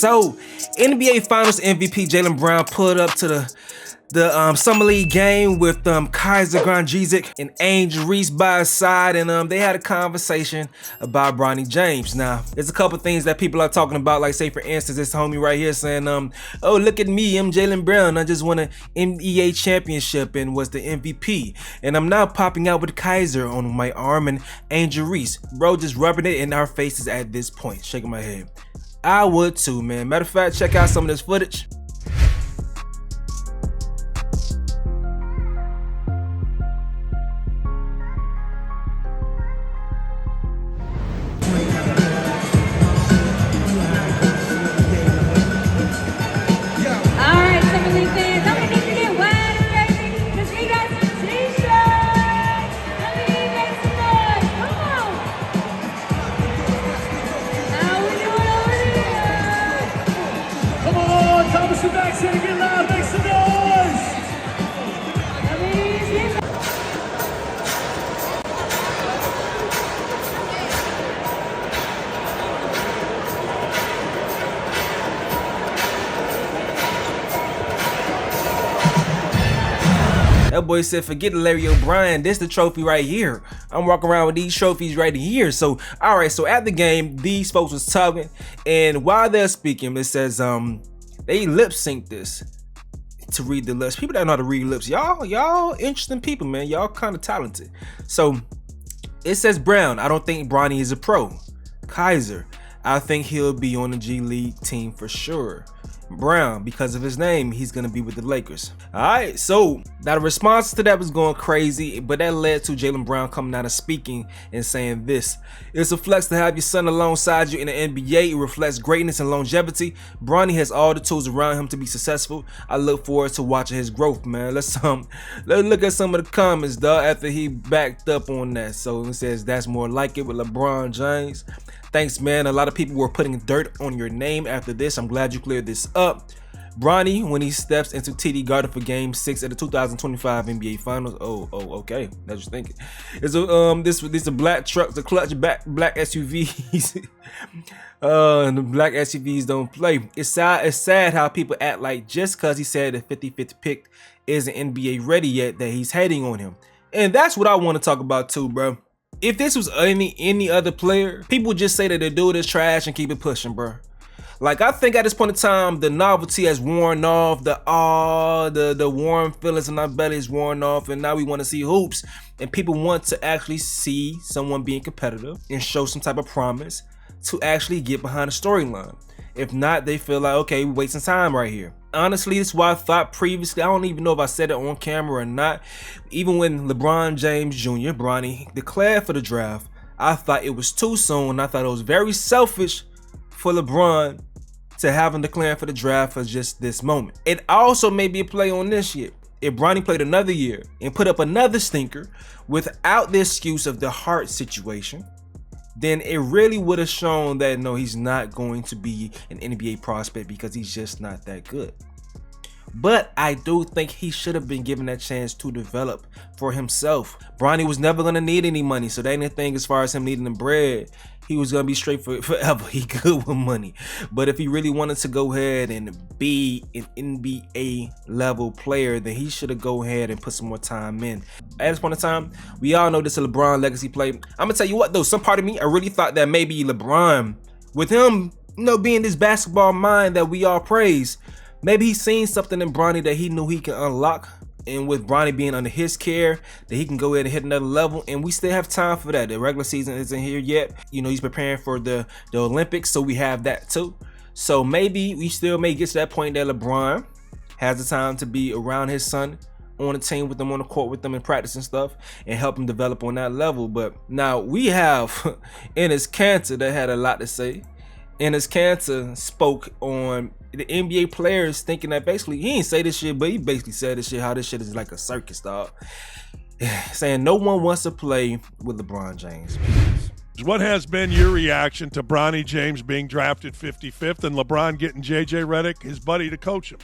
So, NBA Finals MVP Jaylen Brown pulled up to the Summer League game with Kaiser Grandzic and Angel Reese by his side, and they had a conversation about Bronny James. Now, there's a couple things that people are talking about, like say for instance, this homie right here saying, oh, look at me, I'm Jaylen Brown, I just won an NBA championship and was the MVP, and I'm now popping out with Kaiser on my arm and Angel Reese. Bro, just rubbing it in our faces at this point, shaking my head. I would too, man. Matter of fact, check out some of this footage. That boy said, forget Larry O'Brien, this the trophy right here. I'm walking around with these trophies right here. So, all right, so at the game, these folks was talking, and while they're speaking, it says, they lip sync this to read the lips. People that know how to read lips, y'all interesting people, man. Y'all kind of talented. So, it says Brown, I don't think Bronny is a pro. Kaiser, I think he'll be on the G League team for sure. Brown, because of his name, he's gonna be with the Lakers. All right, so now the response to that was going crazy, but that led to Jaylen Brown coming out and speaking and saying this: it's a flex to have your son alongside you in the NBA. It reflects greatness and longevity. Bronny has all the tools around him to be successful. I look forward to watching his growth, man. Let's look at some of the comments, dog, after he backed up on that. So it says that's more like it with LeBron James. Thanks, man. A lot of people were putting dirt on your name after this. I'm glad you cleared this up. Bronny, when he steps into TD Garden for Game 6 of the 2025 NBA Finals. Oh, okay. That's what you're thinking. It's this a black truck, the clutch black SUVs. And the black SUVs don't play. It's sad how people act like just because he said the 55th pick isn't NBA ready yet that he's hating on him. And that's what I want to talk about too, bro. If this was any other player, people would just say that the dude is trash and keep it pushing, bro. Like, I think at this point in time, the novelty has worn off, the warm feelings in our belly is worn off, and now we want to see hoops, and people want to actually see someone being competitive and show some type of promise to actually get behind the storyline. If not, they feel like, okay, we're wasting time right here. Honestly, this is what I thought previously. I don't even know if I said it on camera or not. Even when LeBron James Jr., Bronny, declared for the draft, I thought it was too soon. I thought it was very selfish for LeBron to have him declaring for the draft for just this moment. It also may be a play on this year. If Bronny played another year and put up another stinker without the excuse of the heart situation, then it really would have shown that no, he's not going to be an NBA prospect because he's just not that good. But I do think he should have been given that chance to develop for himself. Bronny was never going to need any money, so that ain't a thing as far as him needing the bread. He was going to be straight forever. He good with money. But if he really wanted to go ahead and be an NBA level player, then he should have go ahead and put some more time in. At this point in time, we all know this is a LeBron legacy play. I'm going to tell you what though, some part of me, I really thought that maybe LeBron, with him, being this basketball mind that we all praise, maybe he's seen something in Bronny that he knew he can unlock. And with Bronny being under his care, that he can go ahead and hit another level, and we still have time for that. The regular season isn't here yet. He's preparing for the Olympics, so we have that too. So maybe we still may get to that point that LeBron has the time to be around his son, on the team with them, on the court with them, and practice and stuff, and help him develop on that level. But now we have Enes Kanter that had a lot to say. Enes Kanter spoke on the NBA players thinking that basically, he didn't say this shit, but he basically said this shit, how this shit is like a circus, dog. Saying no one wants to play with LeBron James. What has been your reaction to Bronny James being drafted 55th and LeBron getting J.J. Redick, his buddy, to coach him?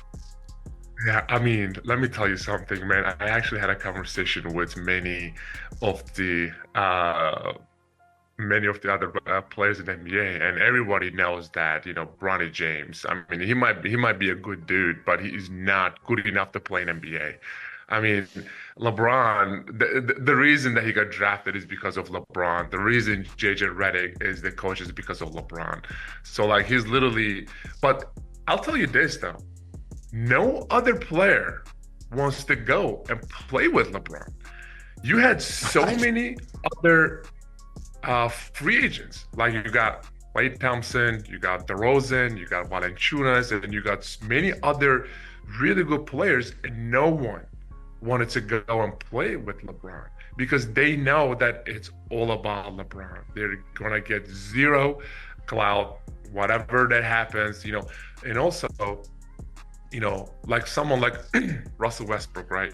Yeah, I mean, let me tell you something, man. I actually had a conversation with many of the many of the other players in the NBA, and everybody knows that, Bronny James. I mean, he might be a good dude, but he is not good enough to play in NBA. I mean, LeBron, the reason that he got drafted is because of LeBron. The reason JJ Redick is the coach is because of LeBron. So like he's literally, but I'll tell you this though, no other player wants to go and play with LeBron. You had so many other free agents. Like you got Klay Thompson, you got DeRozan, you got Valanciunas, and you got many other really good players, and no one wanted to go and play with LeBron because they know that it's all about LeBron. They're gonna get zero clout, whatever that happens, and also, like someone like Russell Westbrook, right?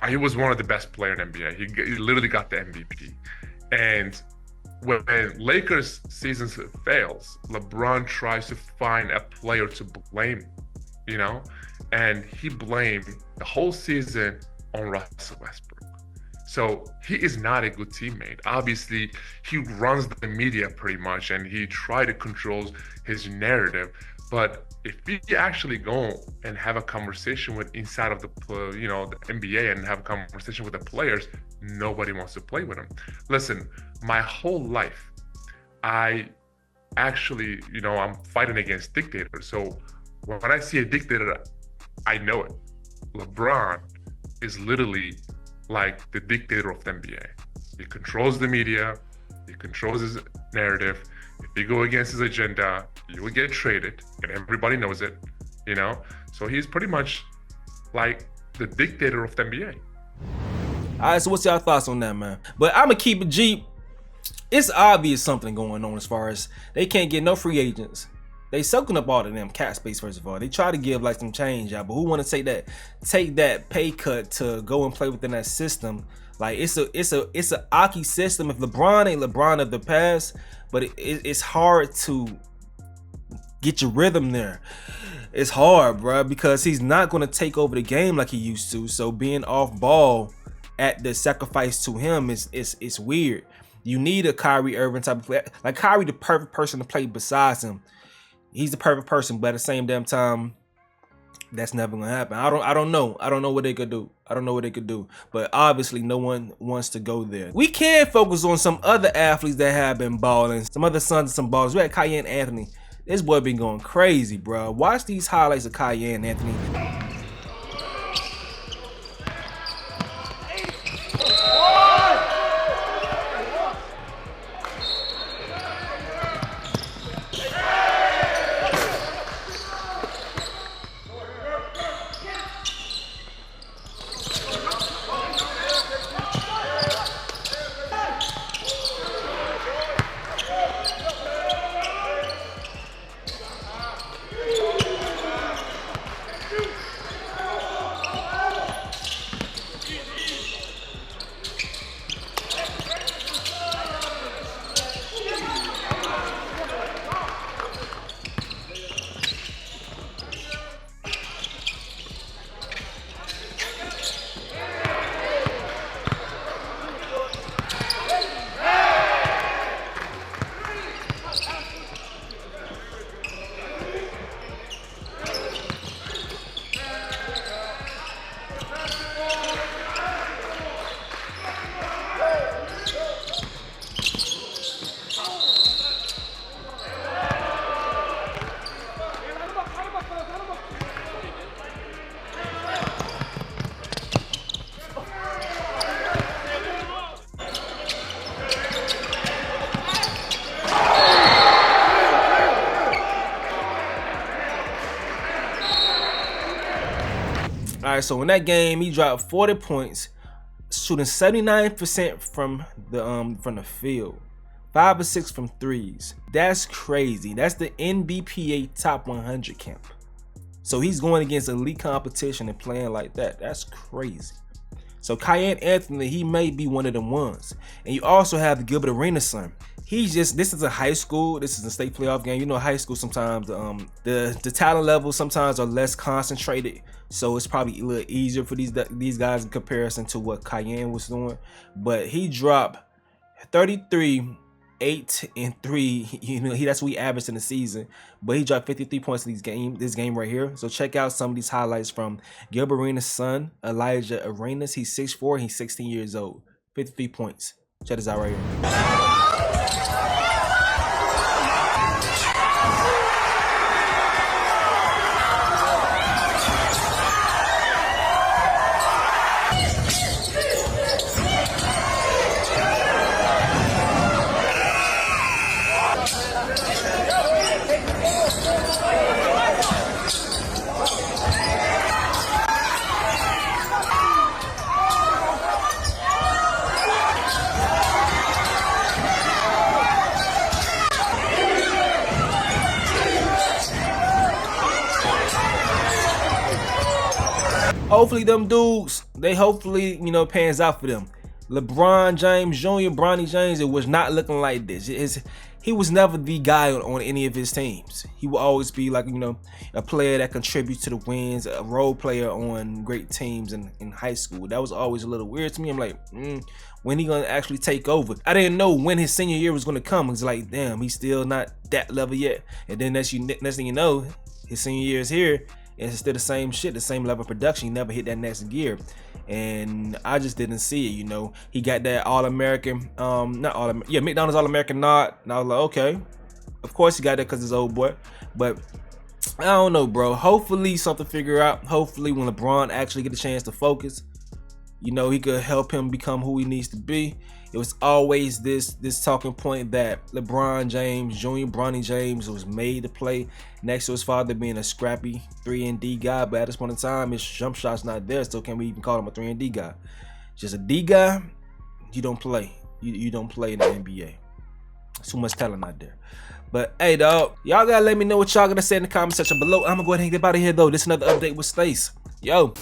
He was one of the best players in NBA. He literally got the MVP. And when Lakers season fails, LeBron tries to find a player to blame, and he blamed the whole season on Russell Westbrook. So he is not a good teammate. Obviously, he runs the media pretty much, and he tries to control his narrative. But if we actually go and have a conversation with inside of the NBA and have a conversation with the players, nobody wants to play with him. Listen, my whole life, I actually, I'm fighting against dictators. So when I see a dictator, I know it. LeBron is literally like the dictator of the NBA. He controls the media. He controls his narrative. If you go against his agenda, you will get traded, and everybody knows it, So he's pretty much like the dictator of the NBA. All right, so what's y'all thoughts on that, man? But I'm gonna keep it G. It's obvious something going on as far as they can't get no free agents. They soaking up all of them cap space. First of all, they try to give like some change out, but who want to take that pay cut to go and play within that system? Like it's a Aki system. If LeBron ain't LeBron of the past, but it's hard to get your rhythm there. It's hard, bro, because he's not going to take over the game like he used to. So being off ball at the sacrifice to him is weird. You need a Kyrie Irving type of player. Like Kyrie, the perfect person to play besides him. He's the perfect person, but at the same damn time, that's never gonna happen. I don't know. I don't know what they could do. I don't know what they could do. But obviously, no one wants to go there. We can focus on some other athletes that have been balling. Some other sons of some ballers. We had Cayenne Anthony. This boy been going crazy, bro. Watch these highlights of Cayenne Anthony. All right, so in that game, he dropped 40 points, shooting 79% from the field, 5 or 6 from threes. That's crazy. That's the NBPA top 100 camp. So he's going against elite competition and playing like that. That's crazy. So Cayenne Anthony, he may be one of them ones. And you also have the Gilbert Arenas son. This is a high school, this is a state playoff game. You know, high school sometimes the talent levels sometimes are less concentrated. So it's probably a little easier for these guys in comparison to what Cayenne was doing. But he dropped 33 8 and 3. You know, that's what he averaged in the season. But he dropped 53 points in this game right here. So check out some of these highlights from Gilbert Arenas' son, Elijah Arenas. He's 6'4", he's 16 years old. 53 points. Check this out right here. Hopefully them dudes, they hopefully, you know, pans out for them. LeBron James Jr., Bronny James, it was not looking like this. He was never the guy on any of his teams. He will always be like, you know, a player that contributes to the wins, a role player on great teams in high school. That was always a little weird to me. I'm like, when he gonna actually take over? I didn't know when his senior year was gonna come. It's like, damn, he's still not that level yet. And then next thing you know, his senior year is here. And it's still the same shit, the same level of production. He never hit that next gear. And I just didn't see it, you know. He got that All-American, McDonald's All-American nod. And I was like, okay. Of course he got that because his old boy. But I don't know, bro. Hopefully something figure out. Hopefully when LeBron actually get a chance to focus, you know, he could help him become who he needs to be. It was always this talking point that LeBron James Jr., Bronny James, was made to play next to his father being a scrappy 3-and-D guy. But at this point in time, his jump shot's not there. So can we even call him a 3-and-D guy? Just a D guy, you don't play. You don't play in the NBA. Too much talent out there. But hey, dog, y'all gotta let me know what y'all gonna say in the comment section below. I'm gonna go ahead and get out of here, though. This is another update with Stace. Yo.